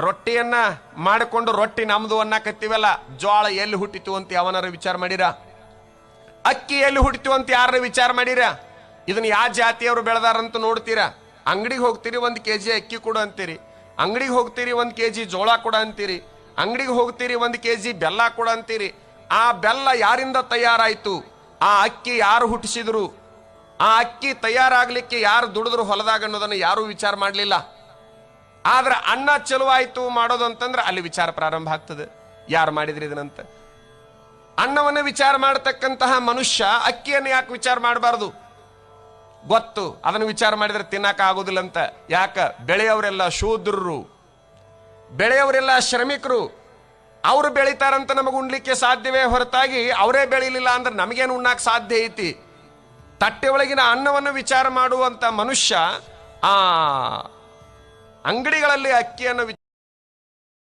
ರೊಟ್ಟಿಯನ್ನ ಮಾಡಿಕೊಂಡು ರೊಟ್ಟಿ ನಮ್ದು ಅನ್ನಕತ್ತೀವಲ್ಲ, ಜೋಳ ಎಲ್ಲಿ ಹುಟ್ಟಿತು ಅಂತ ಯಾವನಾರ ವಿಚಾರ ಮಾಡಿರ? ಅಕ್ಕಿ ಎಲ್ಲಿ ಹುಟ್ಟಿತು ಅಂತ ಯಾರ ವಿಚಾರ ಮಾಡಿರ? ಇದನ್ನ ಯಾವ ಜಾತಿಯವರು ಬೆಳೆದಾರಂತ ನೋಡ್ತೀರಾ? ಅಂಗಡಿಗೆ ಹೋಗ್ತೀರಿ, 1 kg ಅಕ್ಕಿ ಕೊಡು ಅಂತೀರಿ. ಅಂಗಡಿಗೆ ಹೋಗ್ತೀರಿ, 1 kg ಜೋಳ ಕೊಡ ಅಂತೀರಿ. ಅಂಗಡಿಗೆ ಹೋಗ್ತೀರಿ, 1 kg ಬೆಲ್ಲ ಕೊಡ ಅಂತೀರಿ. ಆ ಬೆಲ್ಲ ಯಾರಿಂದ ತಯಾರಾಯ್ತು? ಆ ಅಕ್ಕಿ ಯಾರು ಹುಟ್ಟಿಸಿದ್ರು? ಆ ಅಕ್ಕಿ ತಯಾರಾಗ್ಲಿಕ್ಕೆ ಯಾರು ದುಡಿದ್ರು ಹೊಲದಾಗ ಅನ್ನೋದನ್ನು ಯಾರು ವಿಚಾರ ಮಾಡಲಿಲ್ಲ. ಆದ್ರೆ ಅನ್ನ ಚಲುವಾಯ್ತು ಮಾಡೋದು ಅಂತಂದ್ರೆ ಅಲ್ಲಿ ವಿಚಾರ ಪ್ರಾರಂಭ ಆಗ್ತದೆ, ಯಾರು ಮಾಡಿದ್ರಿ ಇದನ್ನಂತ. ಅನ್ನವನ್ನು ವಿಚಾರ ಮಾಡತಕ್ಕಂತಹ ಮನುಷ್ಯ ಅಕ್ಕಿಯನ್ನು ಯಾಕೆ ವಿಚಾರ ಮಾಡಬಾರ್ದು? ಗೊತ್ತು, ಅದನ್ನು ವಿಚಾರ ಮಾಡಿದ್ರೆ ತಿನ್ನಕ ಆಗೋದಿಲ್ಲ ಅಂತ. ಯಾಕ? ಬೆಳೆಯವರೆಲ್ಲ ಶೂದ್ರರು, ಬೆಳೆಯವರೆಲ್ಲ ಶ್ರಮಿಕರು. ಅವರು ಬೆಳಿತಾರಂತ ನಮಗೆ ಉಣ್ಲಿಕ್ಕೆ ಸಾಧ್ಯವೇ ಹೊರತಾಗಿ ಅವರೇ ಬೆಳಿಲಿಲ್ಲ ಅಂದ್ರೆ ನಮಗೇನು ಉಣ್ಣಾಕ ಸಾಧ್ಯ ಐತಿ? ತಟ್ಟೆ ಒಳಗಿನ ಅನ್ನವನ್ನು ವಿಚಾರ ಮಾಡುವಂತ ಮನುಷ್ಯ ಆ ಅಂಗಡಿಗಳಲ್ಲಿ ಅಕ್ಕಿಯನ್ನು